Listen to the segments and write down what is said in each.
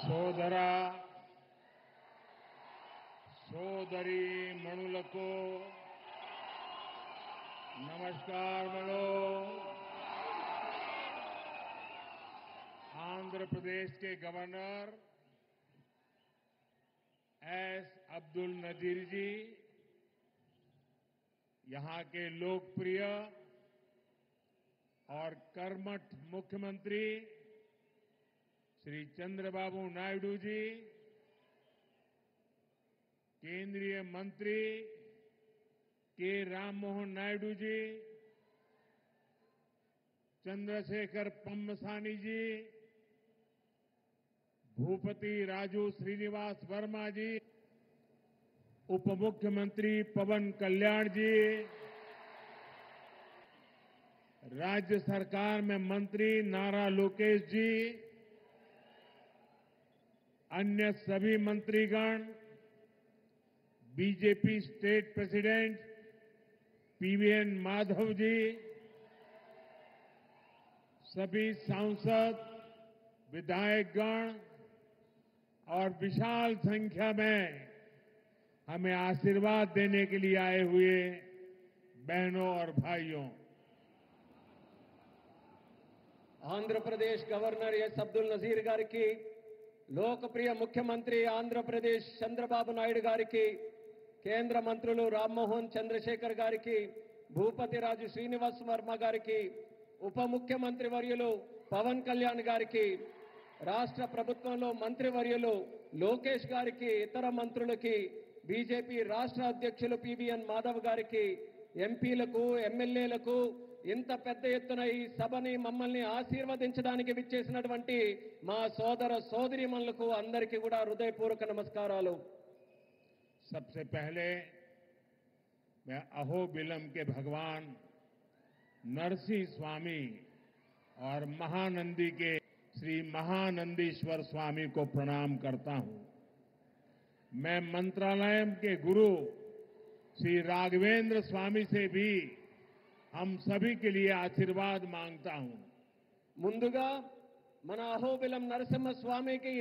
సోదర సోదరి మణులకు నమస్కారములు। आंध्र प्रदेश के गवर्नर एस अब्दुल नजीर जी, यहां के लोकप्रिय और कर्मठ मुख्यमंत्री श्री चंद्रबाबू नायडू जी, केंद्रीय मंत्री के राममोहन नायडू जी, चंद्रशेखर पम्मसानी जी, भूपति राजू श्रीनिवास वर्मा जी, उप मुख्यमंत्री पवन कल्याण जी, राज्य सरकार में मंत्री नारा लोकेश जी, अन्य सभी मंत्रीगण, BJP state president PVN Madhav ji, सभी सांसद, विधायकगण और विशाल संख्या में हमें आशीर्वाद देने के लिए आए हुए बहनों और भाइयों, आंध्र प्रदेश गवर्नर एस अब्दुल नजीर गारी की, लोकप्रिय मुख्यमंत्री आंध्र प्रदेश चंद्रबाबु नायडू गारी की, केंद्र मंत्रुलु राममोहन चंद्रशेखर गारी की, भूपति राजू श्रीनिवास वर्मा गारी की, ఉప ముఖ్యమంత్రి వర్యులు పవన్ కళ్యాణ్ గారికి, రాష్ట్ర ప్రభుత్వంలో మంత్రి వర్యులు లోకేష్ గారికి, ఇతర మంత్రులకి, బీజేపీ రాష్ట్ర అధ్యక్షులు పీవీఎన్ మాధవ్ గారికి, ఎంపీలకు, ఎమ్మెల్యేలకు, ఇంత పెద్ద ఎత్తున ఈ సభని మమ్మల్ని ఆశీర్వదించడానికి విచ్చేసినటువంటి మా సోదర సోదరీమణులకు అందరికీ కూడా హృదయపూర్వక నమస్కారాలు। सबसे पहले मैं अहोबिलम के भगवान नरसिंह स्वामी और महानंदी के श्री महानंदीश्वर स्वामी को प्रणाम करता हूं। मैं मंत्रालय के गुरु श्री राघवेंद्र स्वामी से भी हम सभी के लिए आशीर्वाद मांगता हूं। ముందుగా మన అహోబిలం నరసింహ స్వామికి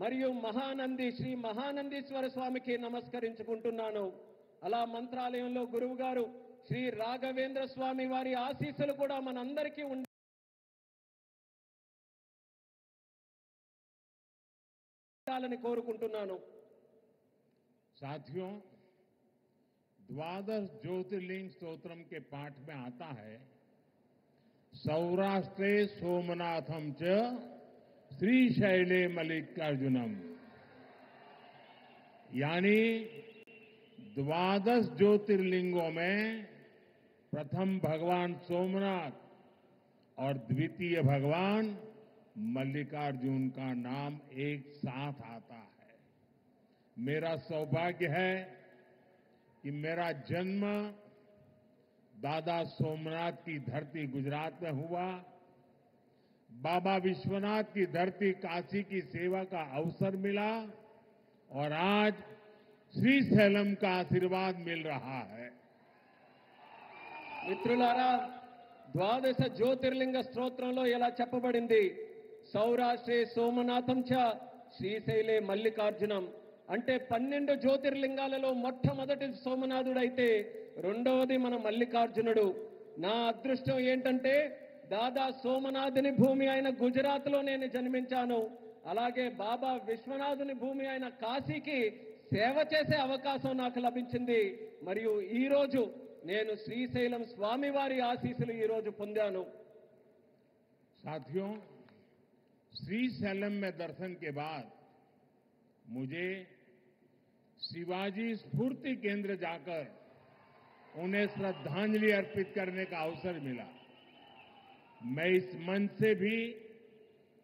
మరియు మహానంది శ్రీ మహానందీశ్వర స్వామికి నమస్కరించుకుంటున్నాను। అలా మంత్రాలయంలో గురువు గారు శ్రీ రాఘవేంద్ర స్వామి వారి ఆశీస్సులు కూడా మనందరికీ ఉండాలని కోరుకుంటున్నాను। साथियों, द्वादश ज्योतिर्लिंग स्तोत्रम के पाठ में आता है, सौराष्ट्रे सोमनाथम च श्रीशैले मल्लिकार्जुनम, यानी द्वादश ज्योतिर्लिंगों में प्रथम भगवान सोमनाथ और द्वितीय भगवान मल्लिकार्जुन का नाम एक साथ आता है। मेरा सौभाग्य है कि मेरा जन्म दादा सोमनाथ की धरती गुजरात में हुआ, बाबा विश्वनाथ की धरती काशी की सेवा का अवसर मिला और आज श्रीशैलम का आशीर्वाद मिल रहा है। మిత్రులారా, ద్వాదశ జ్యోతిర్లింగ స్తోత్రంలో ఇలా చెప్పబడింది, సౌరాష్ట్రే సోమనాథం చ శ్రీశైలే మల్లికార్జునం, అంటే 12 జ్యోతిర్లింగాలలో మొట్టమొదటి సోమనాథుడైతే రెండవది మన మల్లికార్జునుడు। నా అదృష్టం ఏంటంటే దాదా సోమనాథుని భూమి అయిన గుజరాత్లో నేను జన్మించాను, అలాగే బాబా విశ్వనాథుని భూమి అయిన కాశీకి సేవ చేసే అవకాశం నాకు లభించింది। మరియు ఈ రోజు నేను శ్రీశైలం స్వామివారి ఆశీస్సులు ఈ రోజు పొందాను। साथियों, श्रीशैलम में दर्शन के बाद मुझे शिवाजी स्फूर्ति केंद्र जाकर उन्हें श्रद्धांजलि अर्पित करने का अवसर मिला। मैं इस मंच से भी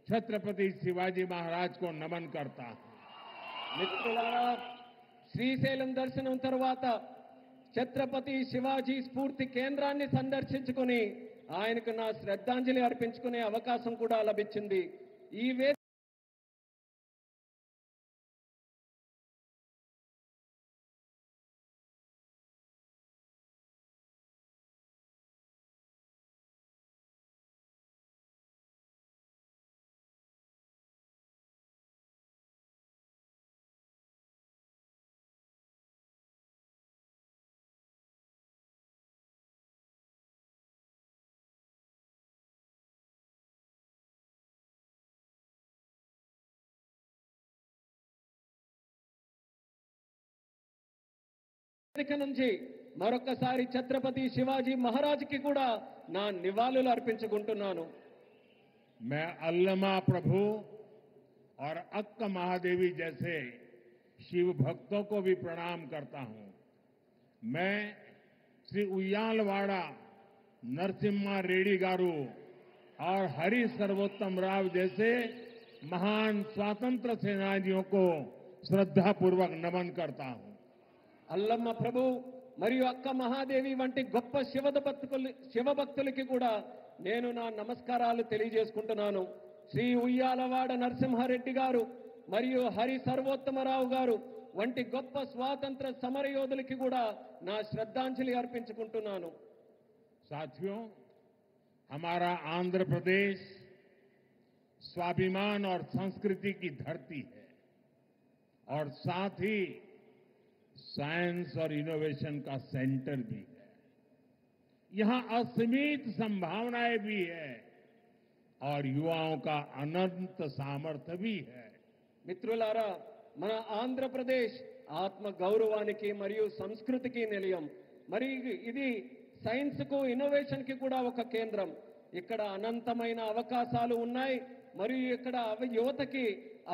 छत्रपति शिवाजी महाराज को नमन करता हूं। మిత్రులారా, శ్రీశైలం దర్శనం తర్వాత ఛత్రపతి శివాజీ స్ఫూర్తి కేంద్రాన్ని సందర్శించుకుని ఆయనకు నా శ్రద్ధాంజలి అర్పించుకునే అవకాశం కూడా లభించింది। ఈ వేదిక నుంచి మరొకసారి ఛత్రపతి శివాజీ మహారాజ్కి కూడా నా నివాళులు అర్పించుకుంటున్నాను. मैं अल्लमा प्रभु और अक्क महादेवी जैसे शिव भक्तों को भी प्रणाम करता हूं. मैं श्री उయ్యాలవాడ नरसिम्हा रेड्डी गारू और हरि सर्वोत्तम राव जैसे महान स्वतंत्र सेनानियों को श्रद्धापूर्वक नमन करता हूं. అల్లమ్మ ప్రభు మరియు అక్క మహాదేవి వంటి గొప్ప శివభక్తులకి కూడా నేను నా నమస్కారాలు తెలియజేసుకుంటున్నాను. శ్రీ ఉయ్యాలవాడ నరసింహారెడ్డి గారు మరియు హరి సర్వోత్తమరావు గారు వంటి గొప్ప స్వాతంత్ర సమరయోధులకి కూడా నా శ్రద్ధాంజలి అర్పించుకుంటున్నాను. साथियों, हमारा आंध्र प्रदेश स्वाभिमान और संस्कृति की धरती है और साथ ही साइंस और इनोवेशन का सेंटर भी है. यहां असीमित संभावनाएं भी है और युवाओं का अनंत सामर्थ्य भी है. మిత్రులారా, మన ఆంధ్రప్రదేశ్ ఆత్మ గౌరవానికి మరియు సంస్కృతికి నిలయం. మరి ఇది సైన్స్ కు ఇన్నోవేషన్ కి కూడా ఒక కేంద్రం. ఇక్కడ అనంతమైన అవకాశాలు ఉన్నాయి మరియు ఇక్కడ యువతకి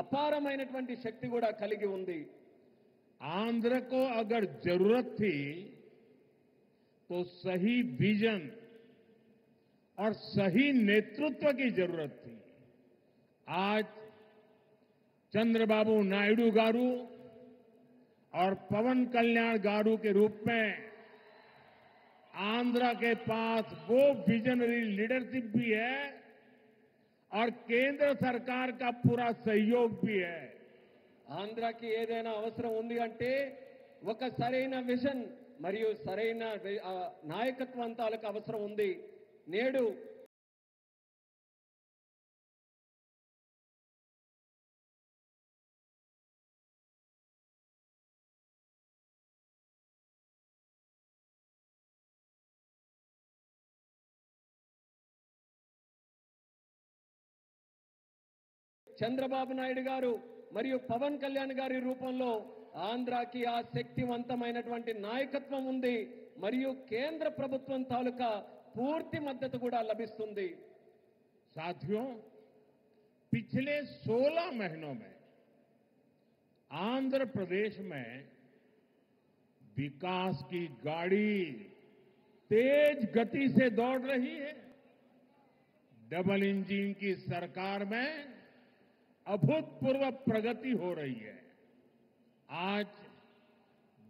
అపారమైనటువంటి శక్తి కూడా కలిగి ఉంది. आंध्र को अगर जरूरत थी तो सही विजन और सही नेतृत्व की जरूरत थी. आज चंद्रबाबू नायडू गारू और पवन कल्याण गारू के रूप में आंध्र के पास वो विजनरी लीडरशिप भी है और केंद्र सरकार का पूरा सहयोग भी है. ఆంధ్రాకి ఏదైనా అవసరం ఉంది అంటే ఒక సరైన విజన్ మరియు సరైన నాయకత్వం తాలూకు అవసరం ఉంది. నేడు చంద్రబాబు నాయుడు గారు మరియు పవన్ కళ్యాణ్ గారి రూపంలో ఆంధ్రాకి ఆ శక్తివంతమైనటువంటి నాయకత్వం ఉంది మరియు కేంద్ర ప్రభుత్వం తాలూకా పూర్తి మద్దతు కూడా లభిస్తుంది. साथियों, पिछले 16 महीनों में आंध्र प्रदेश में विकास की गाड़ी तेज गति से दौड़ रही है. डबल इंजन की सरकार में अभूतपूर्व प्रगति हो रही है. आज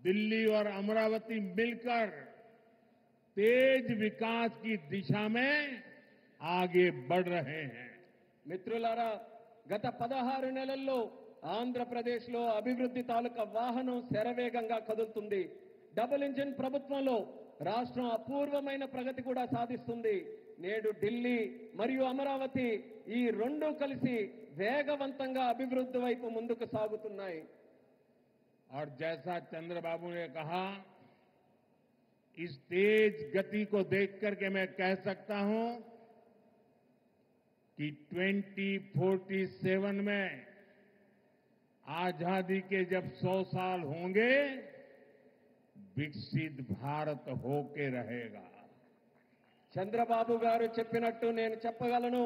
दिल्ली और अमरावती मिलकर तेज विकास की दिशा में आगे बढ़ रहे हैं. మిత్రులారా, గత 16 నెలల్లో ఆంధ్రప్రదేశ్లో అభివృద్ధి తాలూకా వాహనం శరవేగంగా కదులుతుంది. డబుల్ ఇంజిన్ ప్రభుత్వంలో రాష్ట్రం అపూర్వమైన ప్రగతి కూడా సాధిస్తుంది. నేడు ఢిల్లీ మరియు అమరావతి ఈ రెండు కలిసి వేగవంతంగా అభివృద్ధి వైపు ముందుకు సాగుతున్నాయి. और जैसा चंद्रबाबू ने कहा, इस तेज गति को देख करके मैं कह सकता हूं कि 2047 में आजादी के जब 100 साल होंगे, विकसित भारत होके रहेगा. చంద్రబాబు గారు చెప్పినట్టు నేను చెప్పగలను.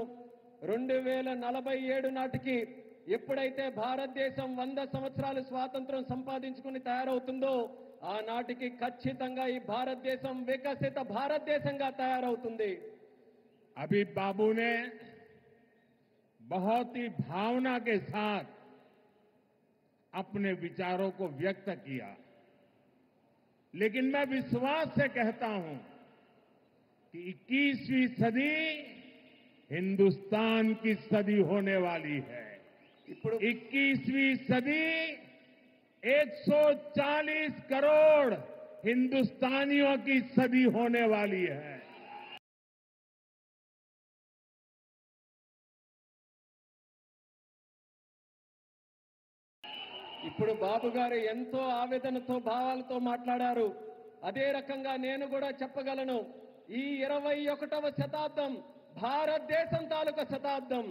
2047 నాటికి ఎప్పుడైతే భారతదేశం 100 సంవత్సరాలు స్వాతంత్రం సంపాదించుకుని తయారవుతుందో ఆనాటికి ఖచ్చితంగా ఈ భారతదేశం వికసిత భారతదేశంగా తయారవుతుంది. अभी बाबू ने बहुत ही भावना के साथ अपने विचारों को व्यक्त किया, लेकिन मैं विश्वास से कहता हूं कि 21वीं सदी हिंदुस्तान की सदी होने वाली है. 21वीं सदी 140 करोड़ हिंदुस्तानियों की सदी होने वाली है. ఇప్పుడు బాబు గారు ఎంతో ఆవేదనతో భావాలతో మాట్లాడారు. అదే రకంగా నేను కూడా చెప్పగలను. ఈ 21వ శతాబ్దం భారతదేశం తాలూకా శతాబ్దం.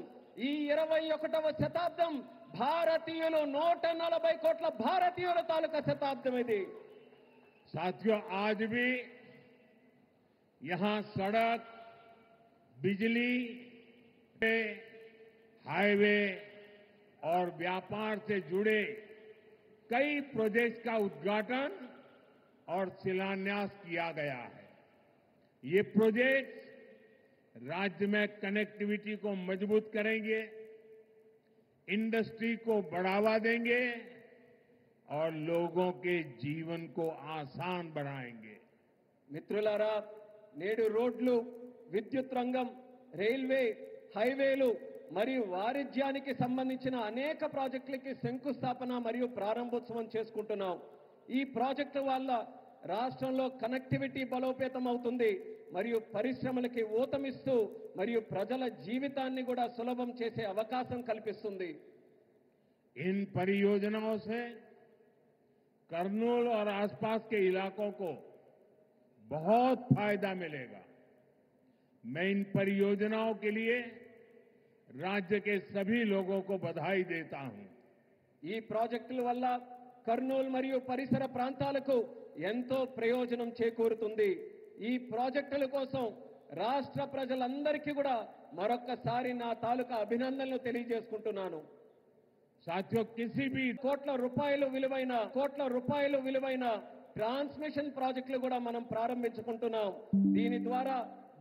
ఈ 21వ శతాబ్దం భారతీయులు 140 కోట్ల భారతీయుల తాలూకా శతాబ్దం ఇది. साथियों, आज भी यहां सड़क, बिजली, हाईवे और व्यापार से जुड़े कई प्रोजेक्ट्स का उद्घाटन और शिलान्यास किया गया है। ये प्रोजेक्ट्स राज्य में कनेक्टिविटी को मजबूत करेंगे, इंडस्ट्री को बढ़ावा देंगे और लोगों के जीवन को आसान बनाएंगे। మిత్రులారా, నేడు రోడ్లు, విద్యుత్ రంగం, రైల్వే, హైవేలు మరియు వాణిజ్యానికి సంబంధించిన అనేక ప్రాజెక్టులకి శంకుస్థాపన మరియు ప్రారంభోత్సవం చేసుకుంటున్నాం. ఈ ప్రాజెక్టు వల్ల రాష్ట్రంలో కనెక్టివిటీ బలోపేతం అవుతుంది మరియు పరిశ్రమలకి ఊతమిస్తూ మరియు ప్రజల జీవితాన్ని కూడా సులభం చేసే అవకాశం కల్పిస్తుంది. इन परियोजनाओं से करनूल और आसपास के इलाकों को बहुत फायदा मिलेगा। मैं इन परियोजनाओं के लिए राज्य के सभी लोगों को बधाई देता हूं। ఈ ప్రాజెక్టుల వల్ల కర్నూలు మరియు పరిసర ప్రాంతాలకు ఎంతో ప్రయోజనం చేకూరుతుంది. ఈ ప్రాజెక్టుల కోసం రాష్ట్ర ప్రజలందరికీ కూడా మరొక్కసారి నా తాలూకా అభినందనలు తెలియజేసుకుంటున్నాను. साथियों, किसी भी కోట్ల రూపాయలు విలువైన ట్రాన్స్మిషన్ ప్రాజెక్టులు కూడా మనం ప్రారంభించుకుంటున్నాం. దీని ద్వారా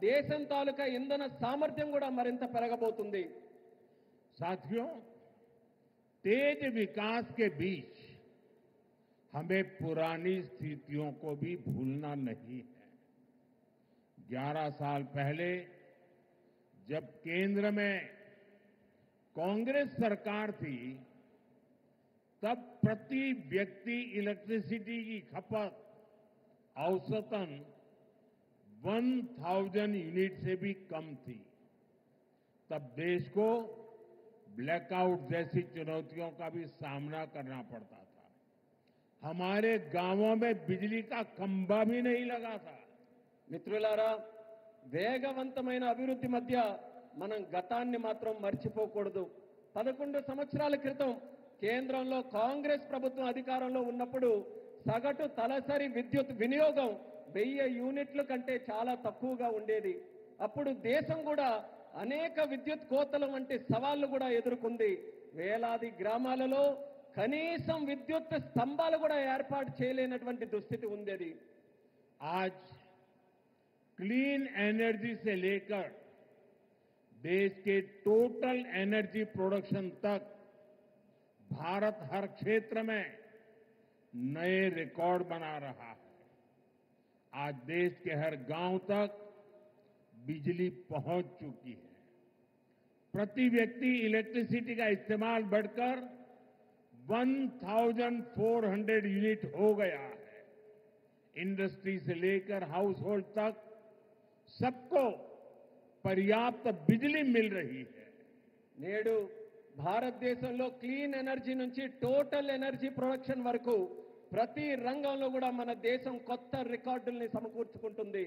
దేశం తాలూకా ఇంధన సామర్థ్యం కూడా మరింత పెరగబోతుంది. साथियों, तेज विकास के बीच हमें पुरानी स्थितियों को भी भूलना नहीं है। 11 साल पहले जब केंद्र में कांग्रेस सरकार थी, तब प्रति व्यक्ति इलेक्ट्रिसिटी की खपत औसतन 1000 यूनिट से भी कम थी। तब देश को ब्लैकआउट जैसी चुनौतियों का भी सामना करना पड़ता था। हमारे गांवों में बिजली का खंभा भी नहीं लगा था। మిత్రులారా, వేగవంతమైన అభివృద్ధి మధ్య మనం గతాన్ని మాత్రం మర్చిపోకూడదు. 11 సంవత్సరాల క్రితం కేంద్రంలో కాంగ్రెస్ ప్రభుత్వం అధికారంలో ఉన్నప్పుడు సగటు తలసరి విద్యుత్ వినియోగం 1000 యూనిట్ల కంటే చాలా తక్కువగా ఉండేది. అప్పుడు దేశం కూడా అనేక విద్యుత్ కోతల వంటి సవాళ్లు కూడా ఎదుర్కొంది. వేలాది గ్రామాలలో కనీసం విద్యుత్ స్తంభాలు కూడా ఏర్పాటు చేయలేనటువంటి దుస్థితి ఉండేది. आज क्लीन एनर्जी से लेकर देश के टोटल एनर्जी प्रोडक्शन तक भारत हर क्षेत्र में नए रिकॉर्ड बना रहा है। आज देश के हर गांव तक बिजली पहुंच चुकी है। प्रति व्यक्ति इलेक्ट्रिसिटी का इस्तेमाल बढ़कर 1400 यूनिट हो गया है। इंडस्ट्री से लेकर हाउस होल्ड तक सबको पर्याप्त बिजली मिल रही है। నేడు భారతదేశంలో క్లీన్ ఎనర్జీ నుంచి టోటల్ ఎనర్జీ ప్రొడక్షన్ వరకు ప్రతి రంగంలో కూడా మన దేశం కొత్త రికార్డుల్ని సమకూర్చుకుంటుంది.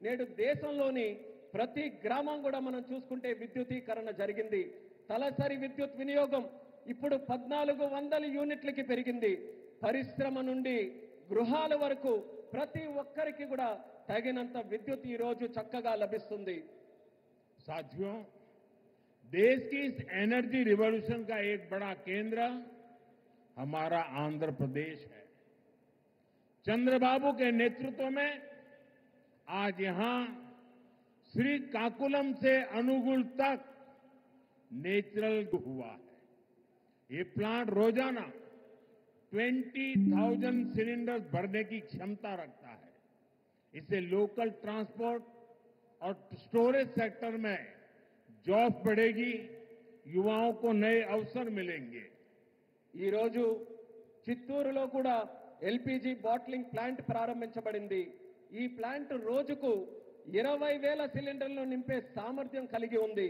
నేడు దేశంలోని ప్రతి గ్రామం కూడా మనం చూసుకుంటే విద్యుదీకరణ జరిగింది. తలసరి విద్యుత్ వినియోగం ఇప్పుడు 1400 యూనిట్లకి పెరిగింది. పరిశ్రమ నుండి గృహాల వరకు ప్రతి ఒక్కరికి కూడా తగినంత విద్యుత్ ఈ రోజు చక్కగా లభిస్తుంది. साथियों, देश की इस एनर्जी रिवॉल्यूशन का एक बड़ा केंद्र हमारा आंध्र प्रदेश है। चंद्रबाबू के नेतृत्व में आज यहां श्रीकाकुलम से अनुगुल तक नेचुरल हुआ है। ये प्लांट रोजाना 20,000 सिलेंडर्स भरने की क्षमता रखता है। इससे लोकल ट्रांसपोर्ट और स्टोरेज सेक्टर में जॉब बढ़ेगी, युवाओं को नए अवसर मिलेंगे। ఈ రోజు చిత్తూరులో కూడా ఎల్పీజీ బాటిలింగ్ ప్లాంట్ ప్రారంభించబడింది. ఈ ప్లాంట్ రోజుకు 20,000 సిలిండర్లు నింపే సామర్థ్యం కలిగి ఉంది.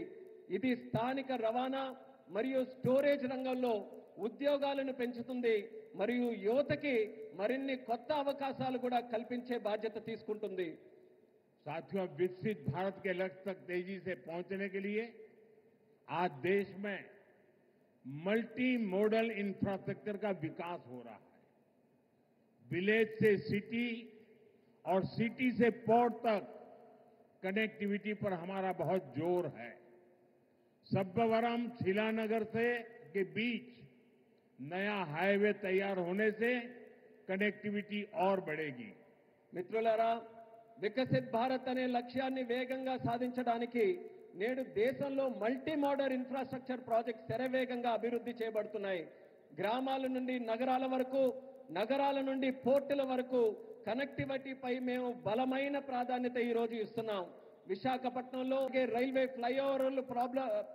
ఇది స్థానిక రవాణా మరియు స్టోరేజ్ రంగంలో ఉద్యోగాలను పెంచుతుంది మరియు యువతకి మరిన్ని కొత్త అవకాశాలు కూడా కల్పించే బాధ్యత తీసుకుంటుంది. साथियों, विकसित भारत के लक्ष्य तक तेजी से पहुंचने के लिए आज देश में मल्टी मॉडल इंफ्रास्ट्रक्चर का विकास हो रहा है। विलेज से सिटी, और सिटी से पोर्ट तक कनेक्टिविटी पर हमारा बहुत जोर है। सब्बवरम शिलानगर से के बीच नया हाईवे तैयार होने से कनेक्टिविटी और बढ़ेगी। మిత్రులారా, వికసిత్ భారత్ అనే లక్ష్యాన్ని వేగంగా సాధించడానికి నేడు దేశంలో మల్టీ మోడల్ ఇన్ఫ్రాస్ట్రక్చర్ ప్రాజెక్ట్స్ శరవేగంగా అభివృద్ధి చేయబడుతున్నాయి. గ్రామాల నుండి నగరాల వరకు, నగరాల నుండి పోర్టుల వరకు కనెక్టివిటీపై మేము బలమైన ప్రాధాన్యత ఈ రోజు ఇస్తున్నాం. విశాఖపట్నంలో రైల్వే ఫ్లైఓవర్ల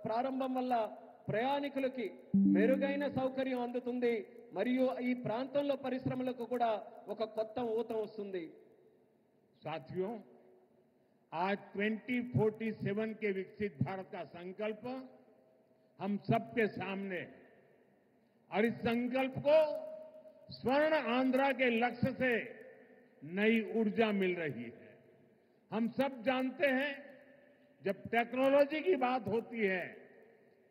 ప్రారంభం వల్ల ప్రయాణికులకి మెరుగైన సౌకర్యం అందుతుంది మరియు ఈ ప్రాంతంలో పరిశ్రమలకు కూడా ఒక కొత్త ఊతం వస్తుంది. साथियों, आज 2047 के विकसित भारत का संकल्प हम सबके सामने है और इस संकल्प को स्वर्ण आंध्रा के लक्ष्य से नई ऊर्जा मिल रही है। हम सब जानते हैं, जब टेक्नोलॉजी की बात होती है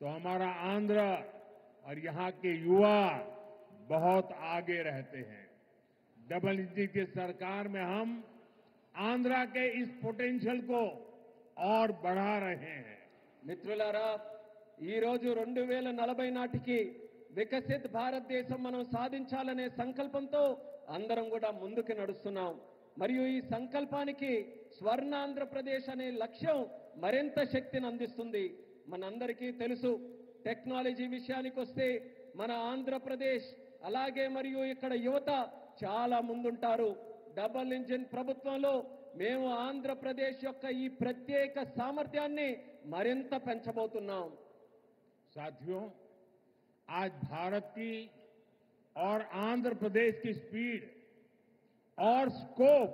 तो हमारा आंध्र और यहां के युवा बहुत आगे रहते हैं। डबल इंजन की सरकार में हम आंध्रा के इस पोटेंशियल को और बढ़ा रहे हैं। మిత్రులారా, ఈ రోజు 2040 నాటికి వికసిత్ భారతదేశం మనం సాధించాలనే సంకల్పంతో అందరం కూడా ముందుకు నడుస్తున్నాం. మరియు ఈ సంకల్పానికి స్వర్ణ ఆంధ్రప్రదేశ్ అనే లక్ష్యం మరింత శక్తిని అందిస్తుంది. మనందరికీ తెలుసు, టెక్నాలజీ విషయానికి వస్తే మన ఆంధ్రప్రదేశ్ అలాగే మరియు ఇక్కడ యువత చాలా ముందుంటారు. డబుల్ ఇంజిన్ ప్రభుత్వంలో మేము ఆంధ్రప్రదేశ్ యొక్క ఈ ప్రత్యేక సామర్థ్యాన్ని మరింత పెంచబోతున్నాం. साथियों, आज भारत की और आंध्र प्रदेश की स्पीड और स्कोप,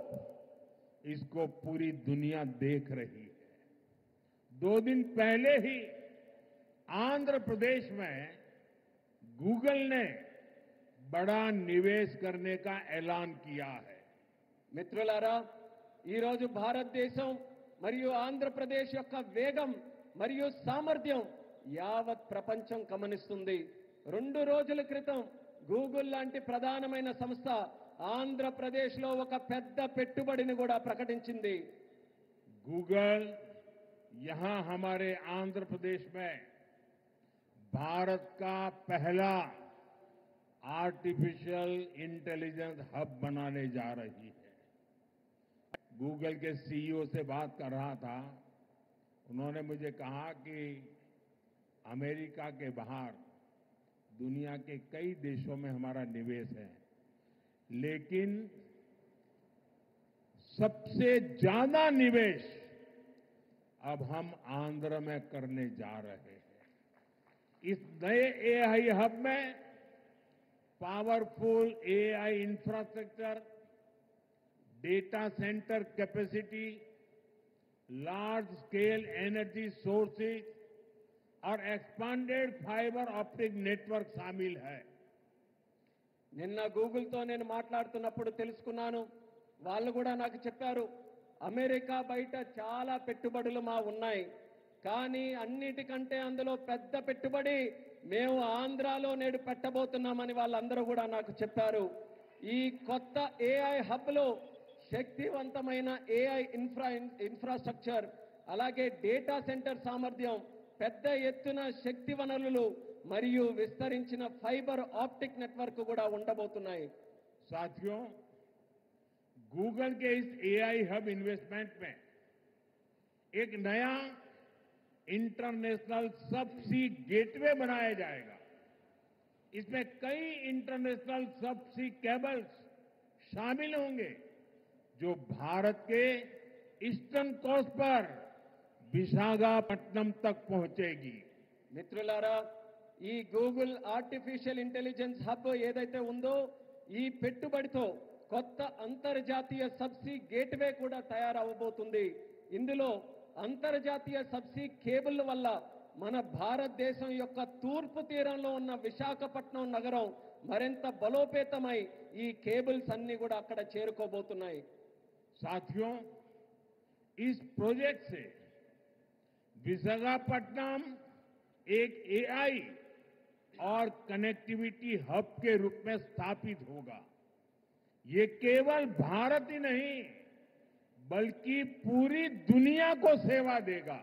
इसको पूरी दुनिया देख रही है। 2 दिन पहले ही आंध्र प्रदेश में गूगल ने बड़ा निवेश करने का ऐलान किया है। మిత్రులారా, ఈ రోజు భారతదేశం మరియు ఆంధ్రప్రదేశ్ యొక్క వేగం మరియు సామర్థ్యం యావత్ ప్రపంచం గమనిస్తుంది. 2 రోజుల క్రితం గూగుల్ లాంటి ప్రధానమైన సంస్థ ఆంధ్రప్రదేశ్లో ఒక పెద్ద పెట్టుబడిని కూడా ప్రకటించింది. गूगल यहां हमारे आंध्र प्रदेश में भारत का पहला आर्टिफिशियल इंटेलिजेंस हब बनाने जा रही है। गूगल के सीईओ से बात कर रहा था, उन्होंने मुझे कहा कि अमेरिका के बाहर दुनिया के कई देशों में हमारा निवेश है, लेकिन सबसे ज्यादा निवेश अब हम आंध्र में करने जा रहे हैं। इस नए एआई हब में powerful AI infrastructure, data centre capacity, large scale energy sources और एक्सपांडेड फाइबर ऑप्टिक नेटवर्क शामिल है। నిన్న గూగుల్తో నేను మాట్లాడుతున్నప్పుడు తెలుసుకున్నాను, వాళ్ళు కూడా నాకు చెప్పారు, అమెరికా బయట చాలా పెట్టుబడులు మా ఉన్నాయి, కానీ అన్నిటికంటే అందులో పెద్ద పెట్టుబడి మేము ఆంధ్రాలో నేడు పెట్టబోతున్నామని వాళ్ళందరూ కూడా నాకు చెప్పారు. ఈ కొత్త ఏఐ హబ్లో శక్తివంతమైన ఏఐ ఇన్ఫ్రాస్ట్రక్చర్, అలాగే డేటా సెంటర్ సామర్థ్యం, పెద్ద ఎత్తున శక్తి వనరులు మరియు విస్తరించిన ఫైబర్ ఆప్టిక్ నెట్వర్క్ కూడా ఉండబోతున్నాయి. साथियों, गूगल के इस एआई हब इन्वेस्टमेंट में एक नया इंटरनेशनल सबसी गेटवे बनाया जाएगा। इसमें कई इंटरनेशनल सबसी केबल्स शामिल होंगे जो भारत के ईस्टर्न कोस्ट पर विशाखापट्टनम तक पहुंचेगी। మిత్రులారా, ఈ గూగుల్ ఆర్టిఫిషియల్ ఇంటెలిజెన్స్ హబ్ ఏదైతే ఉందో, ఈ పెట్టుబడితో కొత్త అంతర్జాతీయ సబ్సీ గేట్వే కూడా తయారవబోతుంది. ఇందులో అంతర్జాతీయ సబ్సీ కేబుల్ వల్ల మన భారతదేశం యొక్క తూర్పు తీరంలో ఉన్న విశాఖపట్నం నగరం మరింత బలోపేతమై ఈ కేబుల్స్ అన్ని కూడా అక్కడ చేరుకోబోతున్నాయి. साथियों, इस प्रोजेक्ट से विशाखापट्टनम एक एआई और कनेक्टिविटी हब के रूप में स्थापित होगा। ये केवल भारत ही नहीं, बल्कि पूरी दुनिया को सेवा देगा।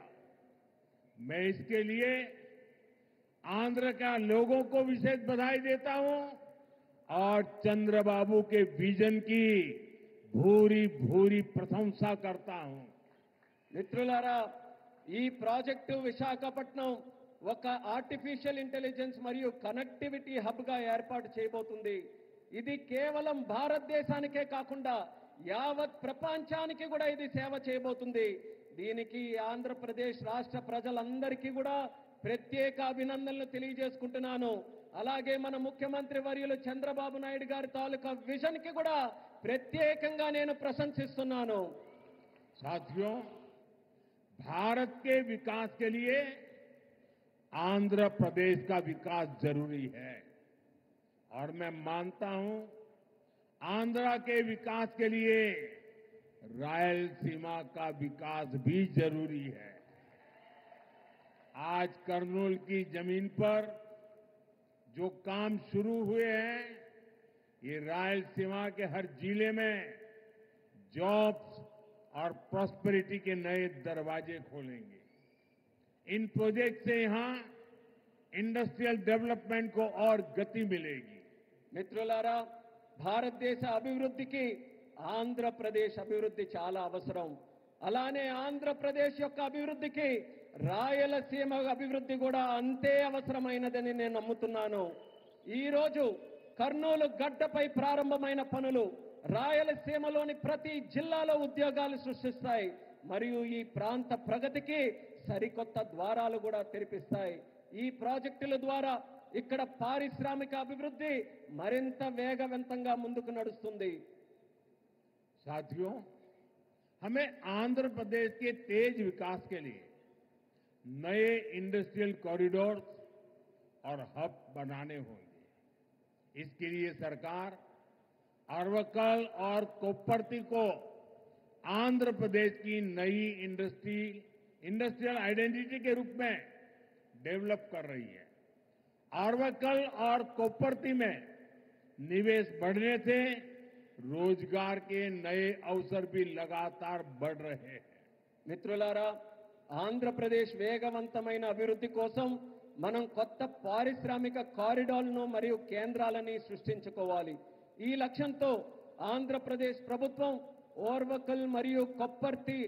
मैं इसके लिए आंध्र का लोगों को विशेष बधाई देता हूं और चंद्रबाबू के विजन की भूरी भूरी प्रशंसा करता हूं। మిత్రులారా, ఈ ప్రాజెక్టు విశాఖపట్నం ఒక ఆర్టిఫిషియల్ ఇంటెలిజెన్స్ మరియు కనెక్టివిటీ హబ్ గా ఏర్పాటు చేయబోతుంది. ఇది కేవలం భారతదేశానికే కాకుండా యావత్ ప్రపంచానికి కూడా ఇది సేవ చేయబోతుంది. దీనికి ఆంధ్రప్రదేశ్ రాష్ట్ర ప్రజలందరికీ కూడా ప్రత్యేక అభినందనలు తెలియజేసుకుంటున్నాను. అలాగే మన ముఖ్యమంత్రి వర్యులు చంద్రబాబు నాయుడు గారి తాలూకా విజన్ కి కూడా ప్రత్యేకంగా నేను ప్రశంసిస్తున్నాను. साथियों, भारत के विकास के लिए आंध्र प्रदेश का विकास जरूरी है और मैं मानता हूं आंध्रा के विकास के लिए रायलसीमा का विकास भी जरूरी है। आज कर्नूल की जमीन पर जो काम शुरू हुए हैं, ये रायलसीमा के हर जिले में जॉब्स और प्रॉस्पेरिटी के नए दरवाजे खोलेंगे। इन प्रोजेक्ट से यहां इंडस्ट्रियल डेवलपमेंट को और गति मिलेगी। మిత్రులారా, భారతదేశ అభివృద్ధికి ఆంధ్రప్రదేశ్ అభివృద్ధి చాలా అవసరం. అలానే ఆంధ్రప్రదేశ్ యొక్క అభివృద్ధికి రాయలసీమ అభివృద్ధి కూడా అంతే అవసరమైనదని నేను నమ్ముతున్నాను. ఈ రోజు కర్నూలు గడ్డపై ప్రారంభమైన పనులు రాయలసీమలోని ప్రతి జిల్లాలో ఉద్యోగాలు సృష్టిస్తాయి మరియు ఈ ప్రాంత ప్రగతికి సరికొత్త ద్వారాలు కూడా తెరిపిస్తాయి. ఈ ప్రాజెక్టుల ద్వారా ఇక్కడ పారిశ్రామిక అభివృద్ధి మరింత వేగవంతంగా ముందుకు నడుస్తుంది. साथियों, हमें आंध्र प्रदेश के तेज विकास के लिए नए इंडस्ट्रियल कॉरिडोर और हब बनाने होंगे। इसके लिए सरकार अरवक्कल और कोप्परती को आंध्र प्रदेश की नई इंडस्ट्रियल आइडेंटिटी के रूप में डेवलप कर रही है। अरवक्कल और कोप्परती में निवेश बढ़ने से रोजगार के नए अवसर भी लगातार बढ़ रहे हैं। మిత్రులారా, ఆంధ్రప్రదేశ్ వేగవంతమైన అభివృద్ధి కోసం మనం కొత్త పారిశ్రామిక కారిడార్లను మరియు కేంద్రాలని సృష్టించుకోవాలి. ఈ లక్ష్యంతో ఆంధ్రప్రదేశ్ ప్రభుత్వం ఓర్వకల్ మరియు కొప్పర్తి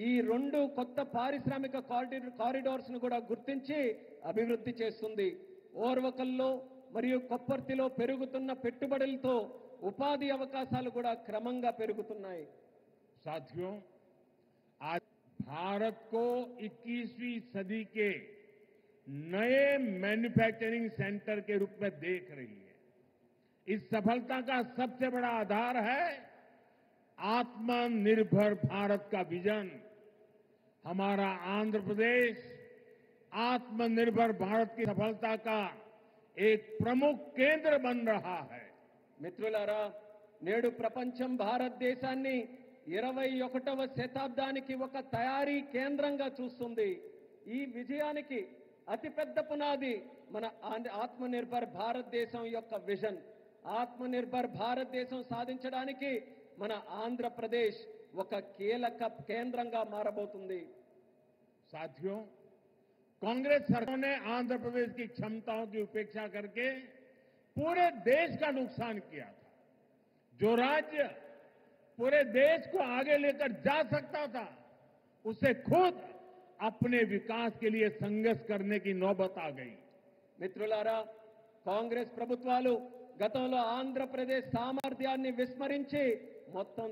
ఈ రెండు కొత్త పారిశ్రామిక కారిడార్స్ ను కూడా గుర్తించి అభివృద్ధి చేస్తుంది. ఓర్వకల్లో మరియు కొప్పర్తిలో పెరుగుతున్న పెట్టుబడులతో ఉపాధి అవకాశాలు కూడా క్రమంగా పెరుగుతున్నాయి. साथियों, आज भारत को 21वीं सदी के नए मैन्युफैक्चरिंग सेंटर के रूप में देख रही है। इस सफलता का सबसे बड़ा आधार है आत्मनिर्भर भारत का विजन। हमारा आंध्र प्रदेश आत्मनिर्भर भारत की सफलता का एक प्रमुख केंद्र बन रहा है। మిత్రులారా, నేడు ప్రపంచం భారతదేశాన్ని 21వ శతాబ్దానికి ఒక తయారీ కేంద్రంగా చూస్తుంది. ఈ విజయానికి అతిపెద్ద పునాది మన ఆత్మనిర్భర్ భారతదేశం యొక్క విజన్. ఆత్మనిర్భర్ భారతదేశం సాధించడానికి మన ఆంధ్రప్రదేశ్ ఒక కీలక కేంద్రంగా మారబోతుంది. साथियों, कांग्रेस सरकार ने आंध्र प्रदेश की क्षमताओं की उपेक्षा करके पूरे देश का नुकसान किया था। जो राज्य पूरे देश को आगे लेकर जा सकता था, उसे खुद अपने विकास के लिए संघर्ष करने की नौबत आ गई। మిత్రులారా, కాంగ్రెస్ ప్రభుత్వాలు గతంలో ఆంధ్రప్రదేశ్ సామర్థ్యాన్ని విస్మరించి మొత్తం